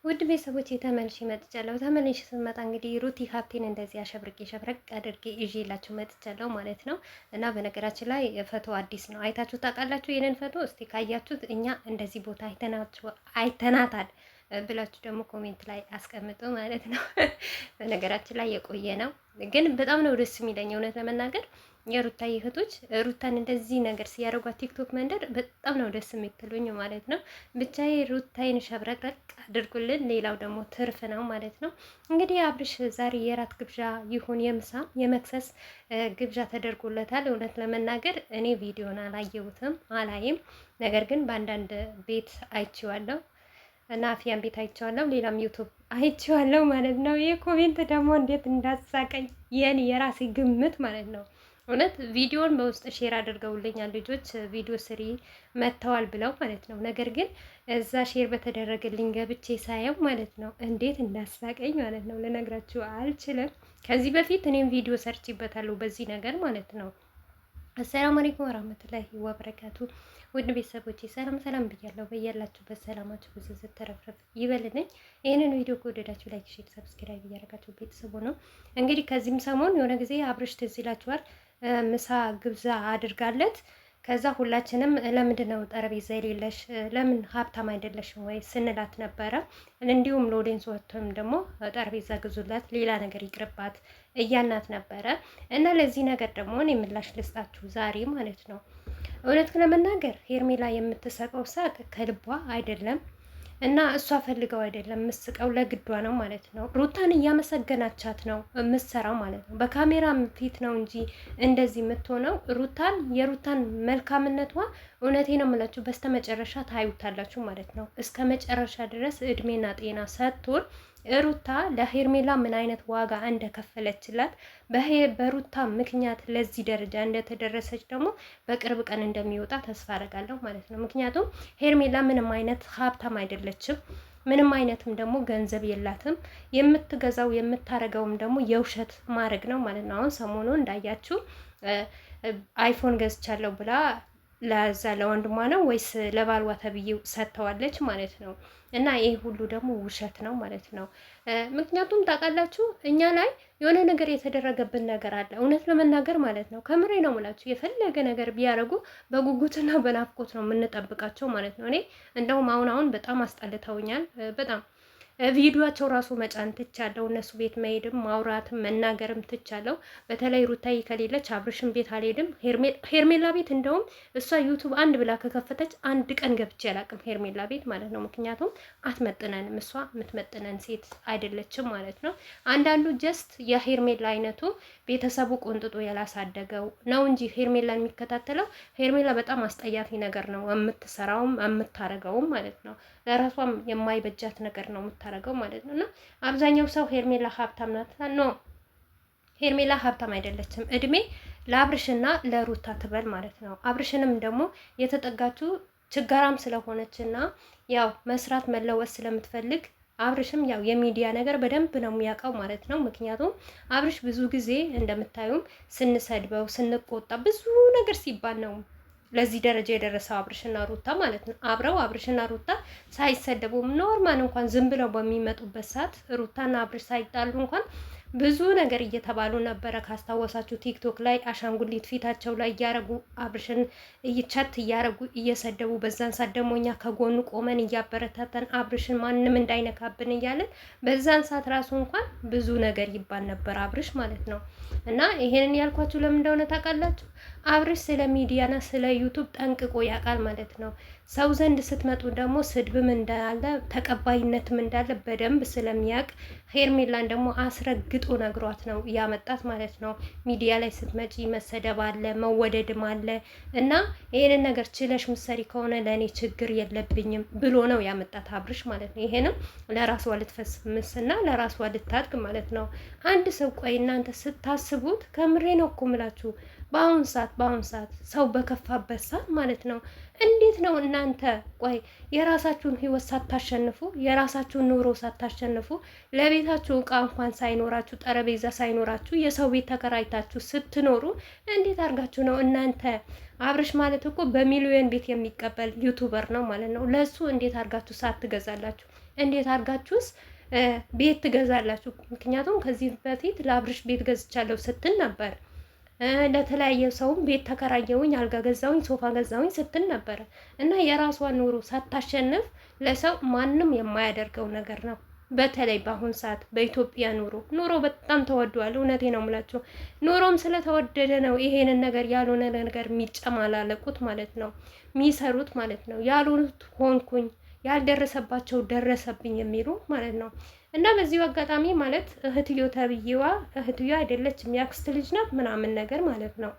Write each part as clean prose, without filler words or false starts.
ውድ ቤተሰቦች ተመልሼ መጥቻለሁ። ተመልሼ ስመጣ እንግዲህ ሩቲ ሀብቴን እንደዚህ አሸብርቄ ሸብረቅ አድርጌ ይዤላችሁ መጥቻለሁ ማለት ነው። እና በነገራችን ላይ ፈቶ አዲስ ነው። አይታችሁ ታውቃላችሁ? ይሄንን ፈቶ እስቲ ካያችሁት እኛ እንደዚህ ቦታ አይተናታል ብላችሁ ደግሞ ኮሜንት ላይ አስቀምጡ ማለት ነው። በነገራችን ላይ የቆየ ነው፣ ግን በጣም ነው ደስ የሚለኝ እውነት ለመናገር የሩታዬ እህቶች ሩታን እንደዚህ ነገር ሲያደርጓት ቲክቶክ መንደር በጣም ነው ደስ የሚትሉኝ ማለት ነው። ብቻዬ ሩታዬን ሸብረቅረቅ አድርጉልን። ሌላው ደግሞ ትርፍ ነው ማለት ነው። እንግዲህ አብርሽ ዛሬ የራት ግብዣ ይሁን የምሳ የመክሰስ ግብዣ ተደርጎለታል። እውነት ለመናገር እኔ ቪዲዮን አላየሁትም አላይም፣ ነገር ግን በአንዳንድ ቤት አይቼዋለሁ እና አፍያን ቤት አይቼዋለሁ፣ ሌላም ዩቱብ አይቼዋለሁ ማለት ነው። ይህ ኮሜንት ደግሞ እንዴት እንዳሳቀኝ የራሴ ግምት ማለት ነው። እውነት ቪዲዮን በውስጥ ሼር አድርገውልኛል ልጆች ቪዲዮ ስሪ መጥተዋል ብለው ማለት ነው። ነገር ግን እዛ ሼር በተደረገልኝ ገብቼ ሳየው ማለት ነው እንዴት እንዳሳቀኝ ማለት ነው ልነግራችሁ አልችልም። ከዚህ በፊት እኔም ቪዲዮ ሰርችበታለሁ በዚህ ነገር ማለት ነው። አሰላሙ አለይኩም ወራህመቱላሂ ወበረካቱ። ውድ ቤተሰቦቼ ሰላም ሰላም ብያለሁ። በያላችሁበት ሰላማችሁ ብዙ ዝተረፍረፍ ይበልልኝ። ይህንን ቪዲዮ ከወደዳችሁ ላይክ፣ ሼር፣ ሰብስክራይብ እያደረጋችሁ ቤተሰቡ ነው። እንግዲህ ከዚህም ሰሞን የሆነ ጊዜ አብርሽ ትዝ ይላችኋል ምሳ ግብዣ አድርጋለት ከዛ ሁላችንም ለምንድን ነው ጠረጴዛ የሌለሽ ለምን ሀብታም አይደለሽም ወይ ስንላት ነበረ። እንዲሁም ሎሌንስ ወጥቶም ደግሞ ጠረጴዛ ግዙላት ሌላ ነገር ይቅርባት እያናት ነበረ። እና ለዚህ ነገር ደግሞ እኔ ምላሽ ልስጣችሁ ዛሬ ማለት ነው። እውነት ለመናገር ሄርሜላ የምትሰቀው ሳቅ ከልቧ አይደለም እና እሷ ፈልገው አይደለም ምስቀው ለግዷ ነው ማለት ነው። ሩታን እያመሰገናቻት ነው የምትሰራው ማለት ነው። በካሜራ ፊት ነው እንጂ እንደዚህ የምትሆነው ሩታን የሩታን መልካምነቷ እውነቴ ነው የምላችሁ በስተመጨረሻ ታዩታላችሁ ማለት ነው። እስከ መጨረሻ ድረስ እድሜና ጤና ሰጥቶን ሩታ ለሄርሜላ ምን አይነት ዋጋ እንደከፈለችላት በሩታ ምክንያት ለዚህ ደረጃ እንደተደረሰች ደግሞ በቅርብ ቀን እንደሚወጣ ተስፋ አደርጋለሁ ማለት ነው። ምክንያቱም ሄርሜላ ምንም አይነት ሀብታም አይደለችም፣ ምንም አይነትም ደግሞ ገንዘብ የላትም። የምትገዛው የምታረገውም ደግሞ የውሸት ማድረግ ነው ማለት ነው። አሁን ሰሞኑ እንዳያችሁ አይፎን ገዝቻለሁ ብላ ለዛ ለወንድሟ ነው ወይስ ለባልዋ ተብዬው ሰጥተዋለች ማለት ነው። እና ይህ ሁሉ ደግሞ ውሸት ነው ማለት ነው። ምክንያቱም ታውቃላችሁ እኛ ላይ የሆነ ነገር የተደረገብን ነገር አለ እውነት ለመናገር ማለት ነው። ከምሬ ነው የምላችሁ የፈለገ ነገር ቢያደርጉ በጉጉትና በናፍቆት ነው የምንጠብቃቸው ማለት ነው። እኔ እንደውም አሁን በጣም አስጠልተውኛል በጣም ቪዲዮቸው ራሱ መጫን ትቻለው። እነሱ ቤት መሄድም ማውራትም መናገርም ትቻለው። በተለይ ሩታዬ ከሌለች አብርሽን ቤት አልሄድም። ሄርሜላ ቤት እንደውም እሷ ዩቱብ አንድ ብላ ከከፈተች አንድ ቀን ገብቼ አላውቅም ሄርሜላ ቤት ማለት ነው። ምክንያቱም አትመጥነንም፣ እሷ የምትመጥነን ሴት አይደለችም ማለት ነው። አንዳንዱ ጀስት የሄርሜላ አይነቱ ቤተሰቡ ቆንጥጦ ያላሳደገው ነው እንጂ ሄርሜላን የሚከታተለው ሄርሜላ በጣም አስጠያፊ ነገር ነው የምትሰራውም የምታረገውም ማለት ነው። ለራሷም የማይበጃት ነገር ነው የምታረገው ማለት ነው። እና አብዛኛው ሰው ሄርሜላ ሀብታም ናት። ኖ ሄርሜላ ሀብታም አይደለችም። እድሜ ለአብርሽና ለሩታ ትበል ማለት ነው። አብርሽንም ደግሞ የተጠጋችው ችጋራም ስለሆነችና ያው መስራት መለወጥ ስለምትፈልግ አብርሽም ያው የሚዲያ ነገር በደንብ ነው የሚያውቀው ማለት ነው። ምክንያቱም አብርሽ ብዙ ጊዜ እንደምታዩም ስንሰድበው ስንቆጣ ብዙ ነገር ሲባል ነው ለዚህ ደረጃ የደረሰው አብርሽና ሩታ ማለት ነው። አብረው አብርሽና ሩታ ሳይሰደቡም ኖርማል እንኳን ዝም ብለው በሚመጡበት ሰዓት ሩታና አብርሽ ሳይጣሉ እንኳን ብዙ ነገር እየተባሉ ነበረ። ካስታወሳችሁ ቲክቶክ ላይ አሻንጉሊት ፊታቸው ላይ እያረጉ አብርሽን እይቻት እያረጉ እየሰደቡ፣ በዛን ሰዓት ደግሞ እኛ ከጎኑ ቆመን እያበረታተን አብርሽን ማንም እንዳይነካብን እያለን በዛን ሰዓት ራሱ እንኳን ብዙ ነገር ይባል ነበር አብርሽ ማለት ነው። እና ይሄንን ያልኳችሁ ለምን እንደሆነ ታውቃላችሁ? አብርሽ ስለ ሚዲያና ስለ ዩቱብ ጠንቅቆ ያውቃል ማለት ነው። ሰው ዘንድ ስትመጡ ደግሞ ስድብም እንዳለ ተቀባይነትም እንዳለ በደንብ ስለሚያውቅ ሄርሜላን ደግሞ አስረግጦ ነግሯት ነው ያመጣት ማለት ነው። ሚዲያ ላይ ስትመጪ መሰደብ አለ መወደድም አለ እና ይሄንን ነገር ችለሽ ምሰሪ ከሆነ ለእኔ ችግር የለብኝም ብሎ ነው ያመጣት አብርሽ ማለት ነው። ይሄንም ለራሷ ልትፈስምስና ለራሷ ልታድግ ማለት ነው። አንድ ሰው ቆይ እናንተ ስታስቡት ከምሬ ነው እኮ ምላችሁ በአሁን ሰዓት ሰው በከፋበት ሰዓት ማለት ነው። እንዴት ነው እናንተ ቆይ የራሳችሁን ህይወት ሳታሸንፉ የራሳችሁን ኑሮ ሳታሸንፉ ለቤታችሁ እቃ እንኳን ሳይኖራችሁ ጠረጴዛ ሳይኖራችሁ የሰው ቤት ተከራይታችሁ ስትኖሩ እንዴት አድርጋችሁ ነው እናንተ? አብርሽ ማለት እኮ በሚሊዮን ቤት የሚቀበል ዩቱበር ነው ማለት ነው። ለሱ እንዴት አድርጋችሁ ሳትገዛላችሁ? እንዴት አድርጋችሁስ ቤት ትገዛላችሁ? ምክንያቱም ከዚህ በፊት ለአብርሽ ቤት ገዝቻለሁ ስትል ነበር። ለተለያየ ሰውም ቤት ተከራየውኝ፣ አልጋ ገዛውኝ፣ ሶፋ ገዛውኝ ስትል ነበረ። እና የራሷን ኑሮ ሳታሸንፍ ለሰው ማንም የማያደርገው ነገር ነው። በተለይ በአሁን ሰዓት በኢትዮጵያ ኑሮ በጣም ተወዷል። እውነቴ ነው የምላቸው። ኑሮም ስለተወደደ ነው ይሄንን ነገር ያልሆነ ነገር የሚጨማላለቁት ማለት ነው፣ የሚሰሩት ማለት ነው። ያልሆኑት ሆንኩኝ፣ ያልደረሰባቸው ደረሰብኝ የሚሉ ማለት ነው። እና በዚሁ አጋጣሚ ማለት እህትዮ ተብዬዋ እህትዮ አይደለችም የአክስት ልጅ ናት ምናምን ነገር ማለት ነው።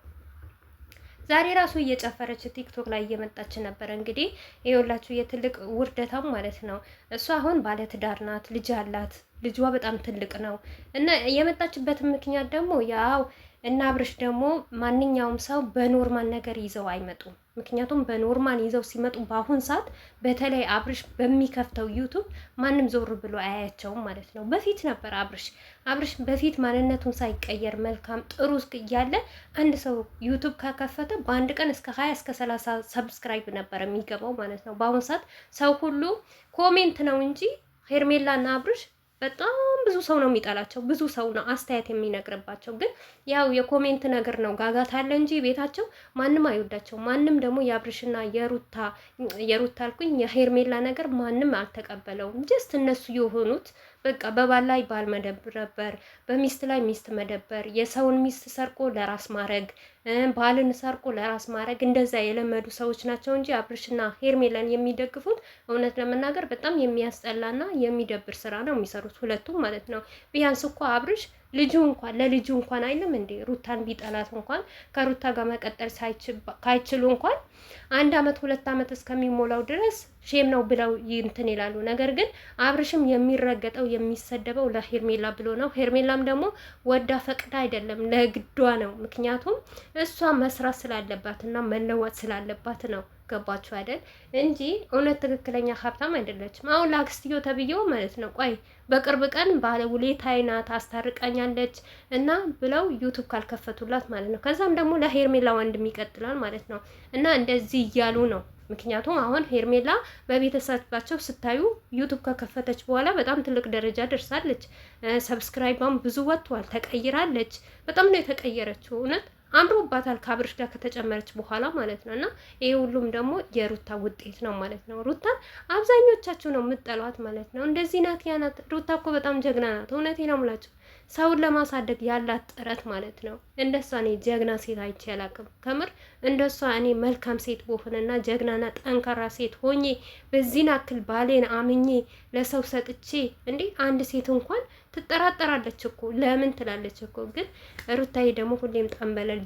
ዛሬ ራሱ እየጨፈረች ቲክቶክ ላይ እየመጣች ነበረ። እንግዲህ ይኸውላችሁ የትልቅ ውርደታም ማለት ነው። እሷ አሁን ባለትዳር ናት፣ ልጅ አላት። ልጇ በጣም ትልቅ ነው እና የመጣችበትን ምክንያት ደግሞ ያው እና አብርሽ ደግሞ ማንኛውም ሰው በኖርማል ነገር ይዘው አይመጡም። ምክንያቱም በኖርማል ይዘው ሲመጡ በአሁን ሰዓት በተለይ አብርሽ በሚከፍተው ዩቱብ ማንም ዞር ብሎ አያያቸውም ማለት ነው። በፊት ነበር አብርሽ በፊት ማንነቱን ሳይቀየር መልካም ጥሩ እያለ አንድ ሰው ዩቱብ ከከፈተ በአንድ ቀን እስከ 20 እስከ 30 ሰብስክራይብ ነበር የሚገባው ማለት ነው። በአሁን ሰዓት ሰው ሁሉ ኮሜንት ነው እንጂ ሄርሜላና አብርሽ በጣም ብዙ ሰው ነው የሚጠላቸው፣ ብዙ ሰው ነው አስተያየት የሚነግርባቸው። ግን ያው የኮሜንት ነገር ነው ጋጋታ አለ እንጂ ቤታቸው ማንም አይወዳቸው። ማንም ደግሞ የአብርሽና የሩታ አልኩኝ የሄርሜላ ነገር ማንም አልተቀበለውም። ጀስት እነሱ የሆኑት በቃ በባል ላይ ባል መደበር፣ በሚስት ላይ ሚስት መደበር፣ የሰውን ሚስት ሰርቆ ለራስ ማድረግ፣ ባልን ሰርቆ ለራስ ማድረግ እንደዛ የለመዱ ሰዎች ናቸው እንጂ አብርሽና ሄርሜላን የሚደግፉት እውነት ለመናገር በጣም የሚያስጠላና የሚደብር ስራ ነው የሚሰሩት ሁለቱም ማለት ነው። ቢያንስ እኮ አብርሽ ለልጁ እንኳን አይልም እንዴ? ሩታን ቢጠላት እንኳን ከሩታ ጋር መቀጠል ካይችሉ እንኳን 1 አመት 2 አመት እስከሚሞላው ድረስ ሼም ነው ብለው እንትን ይላሉ። ነገር ግን አብርሽም የሚረገጠው የሚሰደበው ለሄርሜላ ብሎ ነው። ሄርሜላም ደግሞ ወዳ ፈቅዳ አይደለም ለግዷ ነው። ምክንያቱም እሷ መስራት ስላለባት እና መለወጥ ስላለባት ነው። ገባችሁ አይደል? እንጂ እውነት ትክክለኛ ሀብታም አይደለችም። አሁን ለአክስትዮ ተብዬው ማለት ነው ቆይ በቅርብ ቀን ባለ ውለታዬ ናት አስታርቃኛለች እና ብለው ዩቱብ ካልከፈቱላት ማለት ነው። ከዛም ደግሞ ለሄርሜላ ወንድም ይቀጥላል ማለት ነው። እና እንደዚህ እያሉ ነው። ምክንያቱም አሁን ሄርሜላ በቤተሰባቸው ስታዩ ዩቱብ ከከፈተች በኋላ በጣም ትልቅ ደረጃ ደርሳለች። ሰብስክራይቧም ብዙ ወጥቷል። ተቀይራለች። በጣም ነው የተቀየረችው እውነት አምሮባታል ከአብርሽ ጋር ከተጨመረች በኋላ ማለት ነው። እና ይሄ ሁሉም ደግሞ የሩታ ውጤት ነው ማለት ነው። ሩታን አብዛኞቻችሁ ነው የምጠሏት ማለት ነው። እንደዚህ ናት ያናት። ሩታ እኮ በጣም ጀግና ናት። እውነቴ ነው የምላችሁ ሰውን ለማሳደግ ያላት ጥረት ማለት ነው። እንደሷ እኔ ጀግና ሴት አይቼ አላቅም። ከምር እንደሷ እኔ መልካም ሴት በሆነና ጀግናና ጠንካራ ሴት ሆኜ በዚህን አክል ባሌን አምኜ ለሰው ሰጥቼ እንዴ አንድ ሴት እንኳን ትጠራጠራለች እኮ ለምን ትላለች እኮ። ግን ሩታዬ ደግሞ ሁሌም ጠንበለል